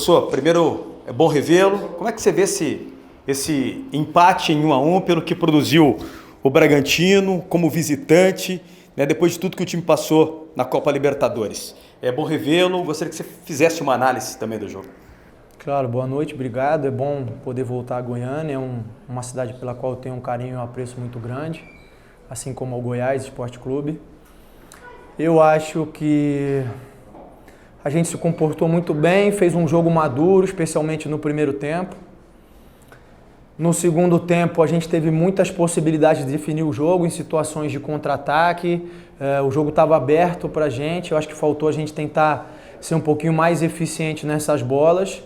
Professor, primeiro é bom revê-lo. Como é que você vê esse empate em 1-1 pelo que produziu o Bragantino como visitante, né, depois de tudo que o time passou na Copa Libertadores? É bom revê-lo. Gostaria que você fizesse uma análise também do jogo. Claro, boa noite, obrigado. É bom poder voltar a Goiânia, é uma cidade pela qual eu tenho um carinho e um apreço muito grande, assim como ao Goiás Esporte Clube. Eu acho que a gente se comportou muito bem, fez um jogo maduro, especialmente no primeiro tempo. No segundo tempo, a gente teve muitas possibilidades de definir o jogo em situações de contra-ataque. O jogo estava aberto para a gente, eu acho que faltou a gente tentar ser um pouquinho mais eficiente nessas bolas.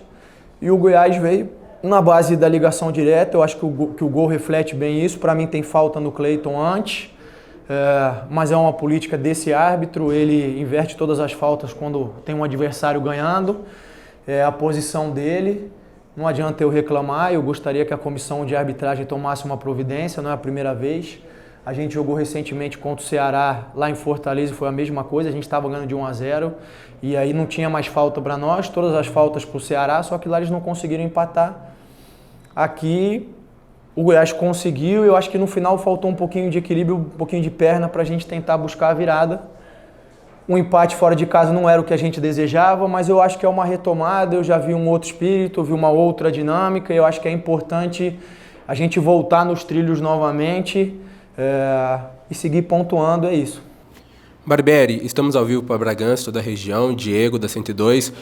E o Goiás veio na base da ligação direta, eu acho que o gol reflete bem isso. Para mim tem falta no Cleiton antes, mas é uma política desse árbitro, ele inverte todas as faltas quando tem um adversário ganhando, é a posição dele. Não adianta eu reclamar, eu gostaria que a comissão de arbitragem tomasse uma providência, não é a primeira vez. A gente jogou recentemente contra o Ceará lá em Fortaleza e foi a mesma coisa, a gente estava ganhando de 1-0 e aí não tinha mais falta para nós, todas as faltas para o Ceará, só que lá eles não conseguiram empatar. Aqui o Goiás conseguiu e eu acho que no final faltou um pouquinho de equilíbrio, um pouquinho de perna para a gente tentar buscar a virada. O empate fora de casa não era o que a gente desejava, mas eu acho que é uma retomada, eu já vi um outro espírito, vi uma outra dinâmica, eu acho que é importante a gente voltar nos trilhos novamente e seguir pontuando, é isso. Barbieri, estamos ao vivo para Bragança, toda a região, Diego, da 102.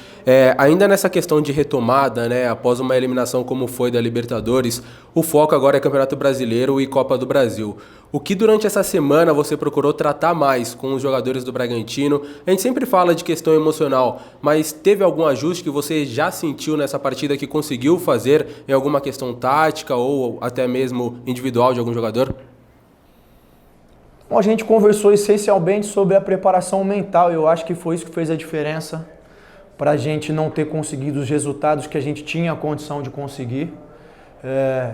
Ainda nessa questão de retomada, né, após uma eliminação como foi da Libertadores, o foco agora é Campeonato Brasileiro e Copa do Brasil. O que durante essa semana você procurou tratar mais com os jogadores do Bragantino? A gente sempre fala de questão emocional, mas teve algum ajuste que você já sentiu nessa partida que conseguiu fazer em alguma questão tática ou até mesmo individual de algum jogador? Bom, a gente conversou essencialmente sobre a preparação mental. Eu acho que foi isso que fez a diferença para a gente não ter conseguido os resultados que a gente tinha a condição de conseguir.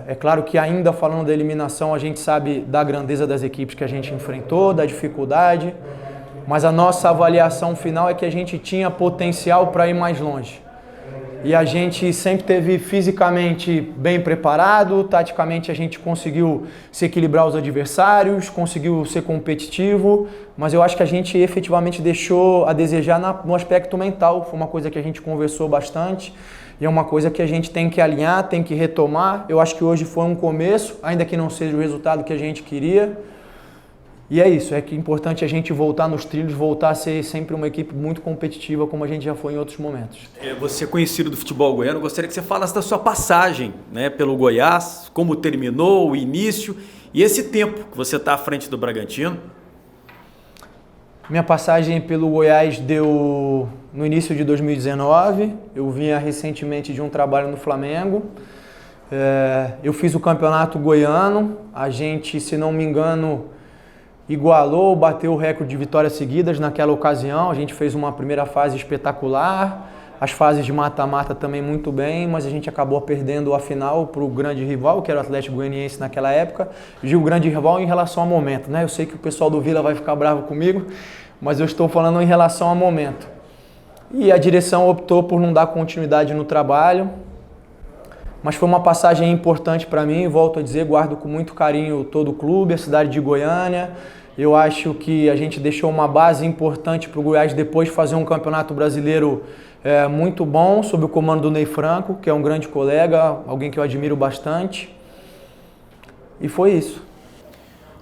É claro que ainda falando da eliminação, a gente sabe da grandeza das equipes que a gente enfrentou, da dificuldade, mas a nossa avaliação final é que a gente tinha potencial para ir mais longe. E a gente sempre teve fisicamente bem preparado, taticamente a gente conseguiu se equilibrar os adversários, conseguiu ser competitivo, mas eu acho que a gente efetivamente deixou a desejar no aspecto mental. Foi uma coisa que a gente conversou bastante e é uma coisa que a gente tem que alinhar, tem que retomar. Eu acho que hoje foi um começo, ainda que não seja o resultado que a gente queria. E é isso, é que é importante a gente voltar nos trilhos, voltar a ser sempre uma equipe muito competitiva, como a gente já foi em outros momentos. Você é conhecido do futebol goiano, gostaria que você falasse da sua passagem, né, pelo Goiás, como terminou, o início e esse tempo que você está à frente do Bragantino. Minha passagem pelo Goiás deu no início de 2019, eu vinha recentemente de um trabalho no Flamengo. Eu fiz o campeonato goiano, a gente, se não me engano, igualou, bateu o recorde de vitórias seguidas naquela ocasião. A gente fez uma primeira fase espetacular, as fases de mata-mata também muito bem, mas a gente acabou perdendo a final para o grande rival, que era o Atlético Goianiense naquela época. E o grande rival em relação ao momento, né? Eu sei que o pessoal do Vila vai ficar bravo comigo, mas eu estou falando em relação ao momento. E a direção optou por não dar continuidade no trabalho, mas foi uma passagem importante para mim, volto a dizer, guardo com muito carinho todo o clube, a cidade de Goiânia. Eu acho que a gente deixou uma base importante para o Goiás depois fazer um campeonato brasileiro muito bom, sob o comando do Ney Franco, que é um grande colega, alguém que eu admiro bastante. E foi isso.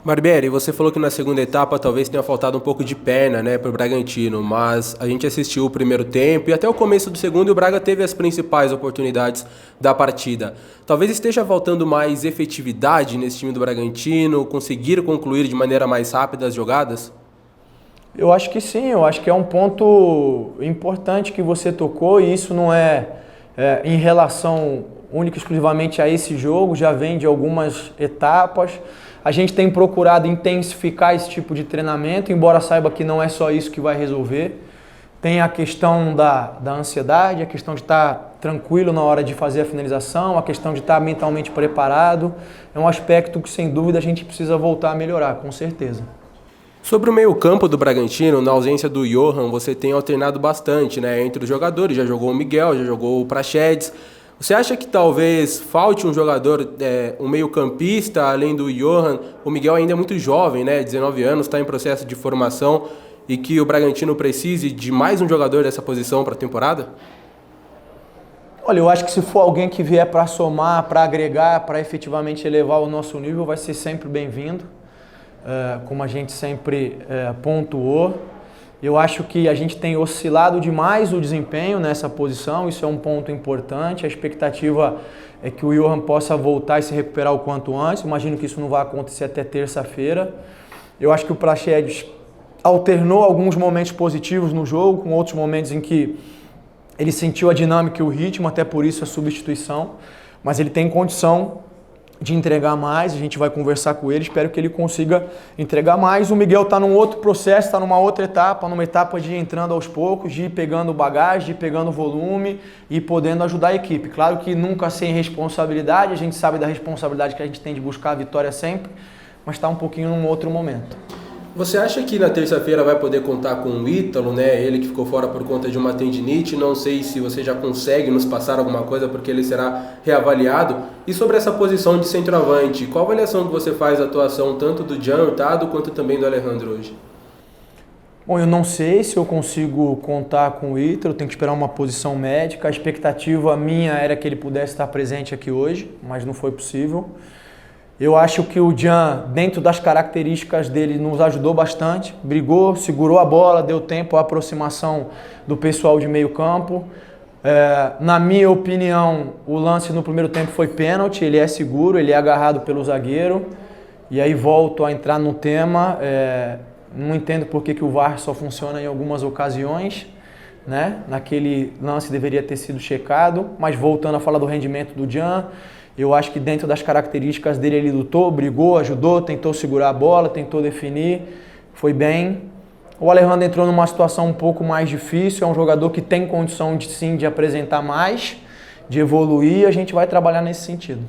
Barbieri, você falou que na segunda etapa talvez tenha faltado um pouco de perna, né, para o Bragantino, mas a gente assistiu o primeiro tempo e até o começo do segundo e o Braga teve as principais oportunidades da partida. Talvez esteja faltando mais efetividade nesse time do Bragantino, conseguir concluir de maneira mais rápida as jogadas? Eu acho que sim, eu acho que é um ponto importante que você tocou e isso não é em relação única e exclusivamente a esse jogo, já vem de algumas etapas. A gente tem procurado intensificar esse tipo de treinamento, embora saiba que não é só isso que vai resolver. Tem a questão da ansiedade, a questão de estar tranquilo na hora de fazer a finalização, a questão de estar mentalmente preparado. É um aspecto que, sem dúvida, a gente precisa voltar a melhorar, com certeza. Sobre o meio-campo do Bragantino, na ausência do Johan, você tem alternado bastante, né, entre os jogadores. Já jogou o Miguel, já jogou o Praxedes. Você acha que talvez falte um jogador, um meio-campista, além do Johan? O Miguel ainda é muito jovem, né, 19 anos, está em processo de formação, e que o Bragantino precise de mais um jogador dessa posição para a temporada? Olha, eu acho que se for alguém que vier para somar, para agregar, para efetivamente elevar o nosso nível, vai ser sempre bem-vindo. Como a gente sempre pontuou. Eu acho que a gente tem oscilado demais o desempenho nessa posição, isso é um ponto importante. A expectativa é que o Johan possa voltar e se recuperar o quanto antes. Imagino que isso não vai acontecer até terça-feira. Eu acho que o Praxedes alternou alguns momentos positivos no jogo, com outros momentos em que ele sentiu a dinâmica e o ritmo, até por isso a substituição. Mas ele tem condição de entregar mais, a gente vai conversar com ele, espero que ele consiga entregar mais. O Miguel está num outro processo, está numa outra etapa, numa etapa de ir entrando aos poucos, de ir pegando bagagem, de ir pegando volume e podendo ajudar a equipe. Claro que nunca sem responsabilidade, a gente sabe da responsabilidade que a gente tem de buscar a vitória sempre, mas está um pouquinho num outro momento. Você acha que na terça-feira vai poder contar com o Ítalo, né? Ele que ficou fora por conta de uma tendinite. Não sei se você já consegue nos passar alguma coisa, porque ele será reavaliado. E sobre essa posição de centroavante, qual a avaliação que você faz da atuação tanto do Jean Hurtado quanto também do Alejandro hoje? Bom, eu não sei se eu consigo contar com o Ítalo, tenho que esperar uma posição médica. A expectativa minha era que ele pudesse estar presente aqui hoje, mas não foi possível. Eu acho que o Jean, dentro das características dele, nos ajudou bastante. Brigou, segurou a bola, deu tempo à aproximação do pessoal de meio campo. Na minha opinião, o lance no primeiro tempo foi pênalti, ele é seguro, ele é agarrado pelo zagueiro. E aí volto a entrar no tema, não entendo por que o VAR só funciona em algumas ocasiões, né? Naquele lance deveria ter sido checado, mas voltando a falar do rendimento do Jean, eu acho que dentro das características dele ele lutou, brigou, ajudou, tentou segurar a bola, tentou definir, foi bem. O Alejandro entrou numa situação um pouco mais difícil, é um jogador que tem condição de sim de apresentar mais, de evoluir, a gente vai trabalhar nesse sentido.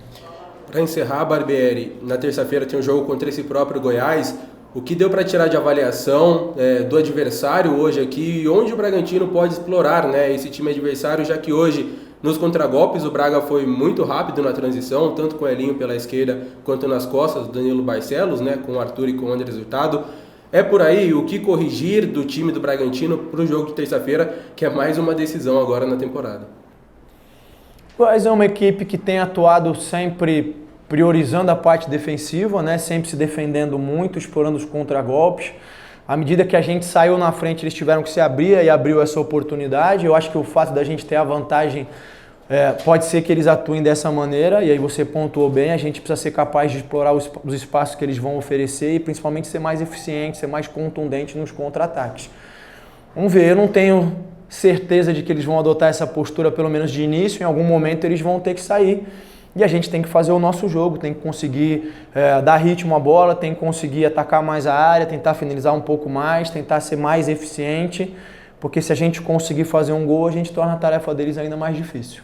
Para encerrar, Barbieri, na terça-feira tem um jogo contra esse próprio Goiás. O que deu para tirar de avaliação do adversário hoje aqui e onde o Bragantino pode explorar, né, esse time adversário, já que hoje nos contragolpes o Braga foi muito rápido na transição, tanto com o Elinho pela esquerda quanto nas costas do Danilo Barcelos, né, com o Arthur e com o Andrés Hurtado. É por aí o que corrigir do time do Bragantino para o jogo de terça-feira, que é mais uma decisão agora na temporada. Goiás é uma equipe que tem atuado sempre priorizando a parte defensiva, né? Sempre se defendendo muito, explorando os contragolpes. À medida que a gente saiu na frente, eles tiveram que se abrir e abriu essa oportunidade. Eu acho que o fato da gente ter a vantagem pode ser que eles atuem dessa maneira, e aí você pontuou bem, a gente precisa ser capaz de explorar os espaços que eles vão oferecer e principalmente ser mais eficiente, ser mais contundente nos contra-ataques. Vamos ver, eu não tenho certeza de que eles vão adotar essa postura pelo menos de início, em algum momento eles vão ter que sair. E a gente tem que fazer o nosso jogo, tem que conseguir dar ritmo à bola, tem que conseguir atacar mais a área, tentar finalizar um pouco mais, tentar ser mais eficiente, porque se a gente conseguir fazer um gol, a gente torna a tarefa deles ainda mais difícil.